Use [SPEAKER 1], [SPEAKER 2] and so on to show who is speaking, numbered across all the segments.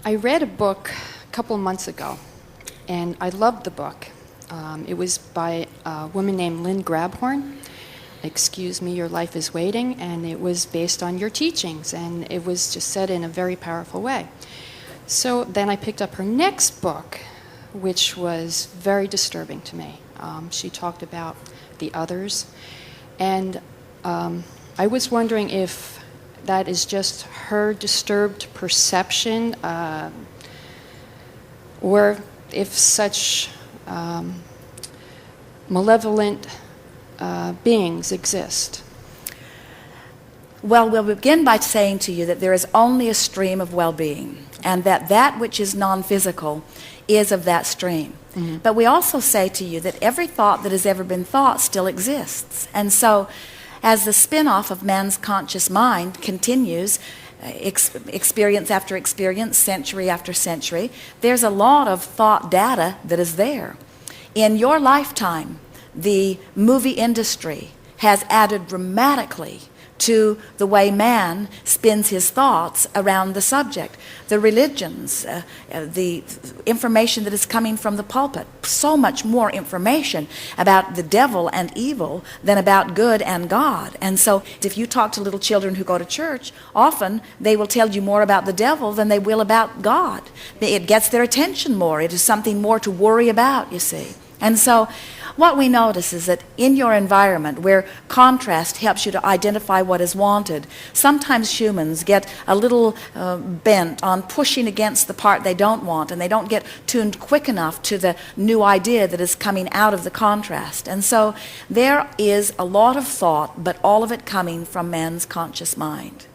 [SPEAKER 1] I read a book a couple of months ago, and I loved the book. It was by a woman named Lynn Grabhorn. Excuse Me, Your Life is Waiting, and it was based on your teachings, and it was just said in a very powerful way. So then I picked up her next book, which was very disturbing to me. She talked about the others, and I was wondering if that is just her disturbed perception, or if such malevolent beings exist.
[SPEAKER 2] Well, we'll begin by saying to you that there is only a stream of well-being, and that that which is non-physical is of that stream. Mm-hmm. But we also say to you that every thought that has ever been thought still exists. And so, as the spin-off of man's conscious mind continues, experience after experience, century after century, there's a lot of thought data that is there. In your lifetime, the movie industry has added dramatically to the way man spins his thoughts around the subject. The religions, the information that is coming from the pulpit, so much more information about the devil and evil than about good and God. And so if you talk to little children who go to church, often they will tell you more about the devil than they will about God. It gets their attention more. It is something more to worry about, you see. And so what we notice is that in your environment, where contrast helps you to identify what is wanted, sometimes humans get a little bent on pushing against the part they don't want, and they don't get tuned quick enough to the new idea that is coming out of the contrast. And so there is a lot of thought, but all of it coming from man's conscious mind.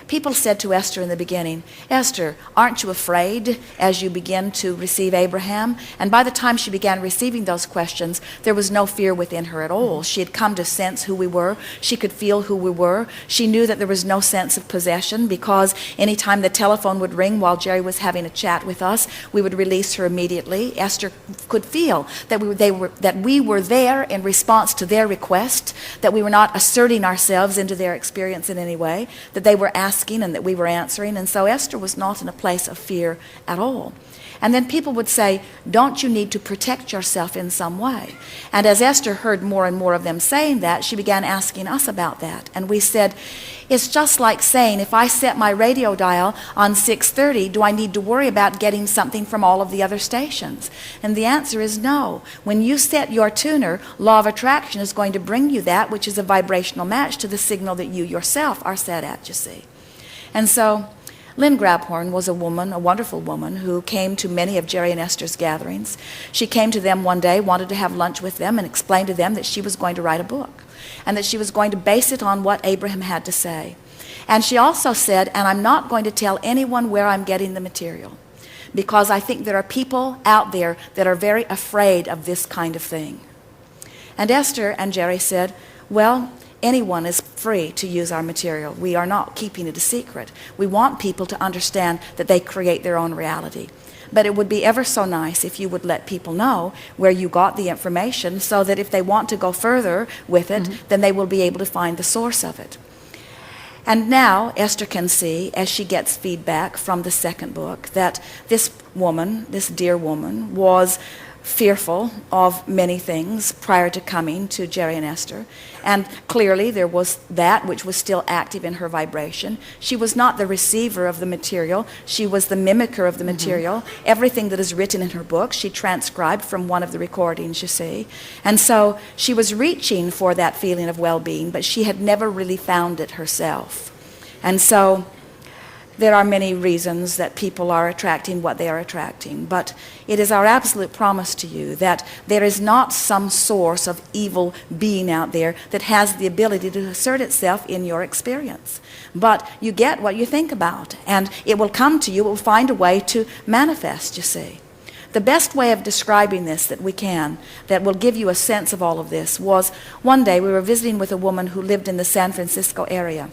[SPEAKER 2] People said to Esther in the beginning, Esther, aren't you afraid as you begin to receive Abraham? And by the time she began receiving those questions, there was no fear within her at all. She had come to sense who we were. She could feel who we were. She knew that there was no sense of possession, because any time the telephone would ring while Jerry was having a chat with us, we would release her immediately. Esther could feel that we were there in response to their request, that we were not asserting ourselves into their experience in any way, that they were asking and that we were answering. And so Esther was not in a place of fear at all. And then people would say, don't you need to protect yourself in some way? And as Esther heard more and more of them saying that, she began asking us about that. And we said, it's just like saying, if I set my radio dial on 630, do I need to worry about getting something from all of the other stations? And the answer is no. When you set your tuner, law of attraction is going to bring you that which is a vibrational match to the signal that you yourself are set at, you see. And so Lynn Grabhorn was a woman, a wonderful woman, who came to many of Jerry and Esther's gatherings. She came to them one day, wanted to have lunch with them, and explained to them that she was going to write a book, and that she was going to base it on what Abraham had to say. And she also said, and I'm not going to tell anyone where I'm getting the material, because I think there are people out there that are very afraid of this kind of thing. And Esther and Jerry said, well, anyone is free to use our material. We are not keeping it a secret. We want people to understand that they create their own reality. But it would be ever so nice if you would let people know where you got the information, so that if they want to go further with it, then they will be able to find the source of it. And now Esther can see, as she gets feedback from the second book, that this woman, this dear woman, was fearful of many things prior to coming to Jerry and Esther. And clearly there was that which was still active in her vibration. She was not the receiver of the material. She was the mimicker of the material. Everything that is written in her book, she transcribed from one of the recordings, you see. And so she was reaching for that feeling of well-being, but she had never really found it herself. And so there are many reasons that people are attracting what they are attracting, but it is our absolute promise to you that there is not some source of evil being out there that has the ability to assert itself in your experience. But you get what you think about, and it will come to you, it will find a way to manifest, you see. The best way of describing this that we can, that will give you a sense of all of this, was one day we were visiting with a woman who lived in the San Francisco area.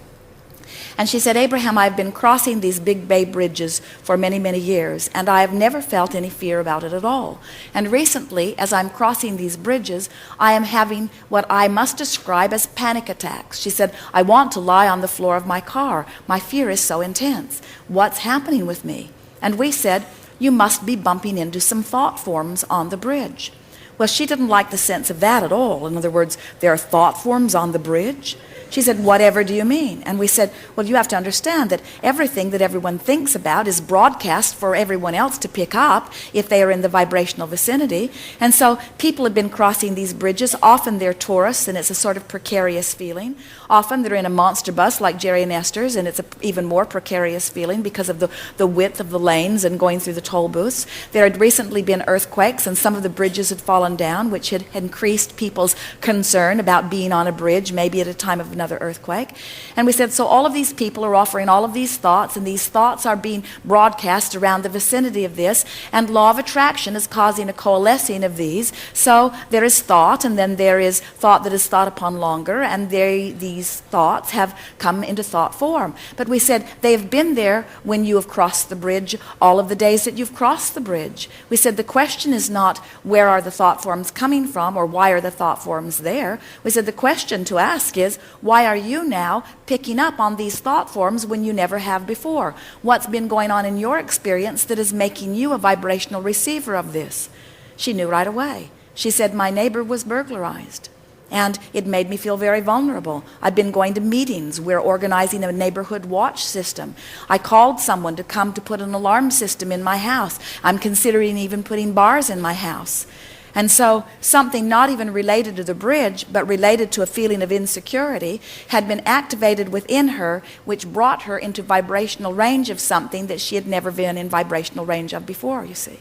[SPEAKER 2] And she said, Abraham, I've been crossing these big bay bridges for many, many years, and I have never felt any fear about it at all. And recently, as I'm crossing these bridges, I am having what I must describe as panic attacks. She said, I want to lie on the floor of my car. My fear is so intense. What's happening with me? And we said, you must be bumping into some thought forms on the bridge. Well, she didn't like the sense of that at all. In other words, there are thought forms on the bridge. She said, whatever do you mean? And we said, well, you have to understand that everything that everyone thinks about is broadcast for everyone else to pick up if they are in the vibrational vicinity. And so people have been crossing these bridges. Often they're tourists, and it's a sort of precarious feeling. Often they're in a monster bus like Jerry and Esther's, and it's an even more precarious feeling because of the width of the lanes and going through the toll booths. There had recently been earthquakes, and some of the bridges had fallen down, which had increased people's concern about being on a bridge, maybe at a time of another earthquake. And we said, so all of these people are offering all of these thoughts, and these thoughts are being broadcast around the vicinity of this, and law of attraction is causing a coalescing of these. So there is thought, and then there is thought that is thought upon longer, and these thoughts have come into thought form. But we said they have been there when you have crossed the bridge, all of the days that you've crossed the bridge. We said the question is not where are the thought forms coming from, or why are the thought forms there. We said the question to ask is, why are you now picking up on these thought forms when you never have before? What's been going on in your experience that is making you a vibrational receiver of this? She knew right away. She said, my neighbor was burglarized, and it made me feel very vulnerable. I've been going to meetings. We're organizing a neighborhood watch system. I called someone to come to put an alarm system in my house. I'm considering even putting bars in my house. And so something not even related to the bridge, but related to a feeling of insecurity, had been activated within her, which brought her into vibrational range of something that she had never been in vibrational range of before, you see.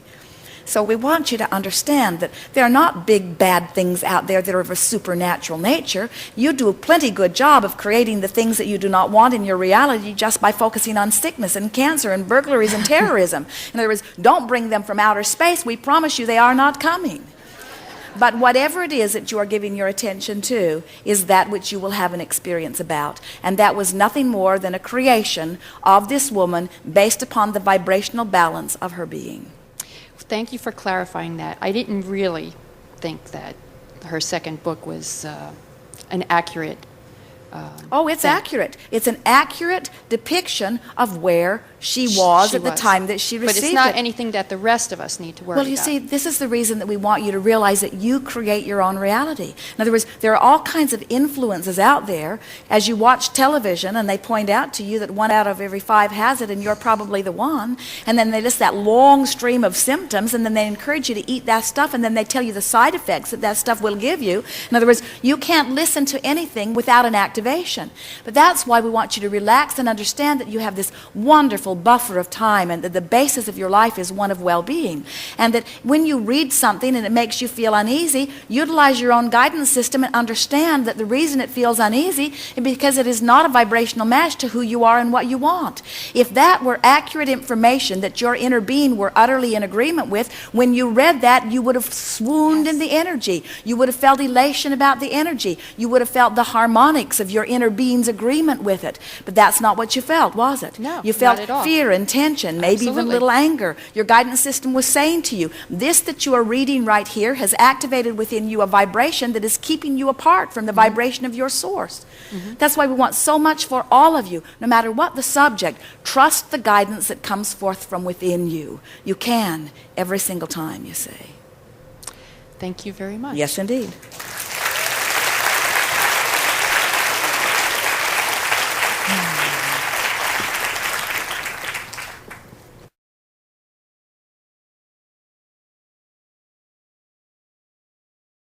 [SPEAKER 2] So we want you to understand that there are not big bad things out there that are of a supernatural nature. You do a plenty good job of creating the things that you do not want in your reality just by focusing on sickness and cancer and burglaries and terrorism. In other words, don't bring them from outer space. We promise you they are not coming. But whatever it is that you are giving your attention to is that which you will have an experience about. And that was nothing more than a creation of this woman based upon the vibrational balance of her being.
[SPEAKER 1] Thank you for clarifying that. I didn't really think that her second book was an accurate
[SPEAKER 2] Oh, it's accurate. It's an accurate depiction of where she was at the time that she received it.
[SPEAKER 1] But it's not anything that the rest of us need to worry about.
[SPEAKER 2] Well, you see, this is the reason that we want you to realize that you create your own reality. In other words, there are all kinds of influences out there. As you watch television and they point out to you that 1 out of every 5 has it and you're probably the one, and then they list that long stream of symptoms, and then they encourage you to eat that stuff, and then they tell you the side effects that that stuff will give you. In other words, you can't listen to anything without an activation. But that's why we want you to relax and understand that you have this wonderful buffer of time, and that the basis of your life is one of well-being. And that when you read something and it makes you feel uneasy, utilize your own guidance system and understand that the reason it feels uneasy is because it is not a vibrational match to who you are and what you want. If that were accurate information that your inner being were utterly in agreement with, when you read that, you would have swooned in the energy. You would have felt elation about the energy. You would have felt the harmonics of your inner being's agreement with it. But that's not what you felt, was it?
[SPEAKER 1] No,
[SPEAKER 2] you felt
[SPEAKER 1] not at all.
[SPEAKER 2] Fear and tension, maybe even a little anger. Your guidance system was saying to you, this that you are reading right here has activated within you a vibration that is keeping you apart from the vibration of your source. That's why we want so much for all of you, no matter what the subject, trust the guidance that comes forth from within you. You can every single time, you say.
[SPEAKER 1] Thank you very much.
[SPEAKER 2] Yes, indeed.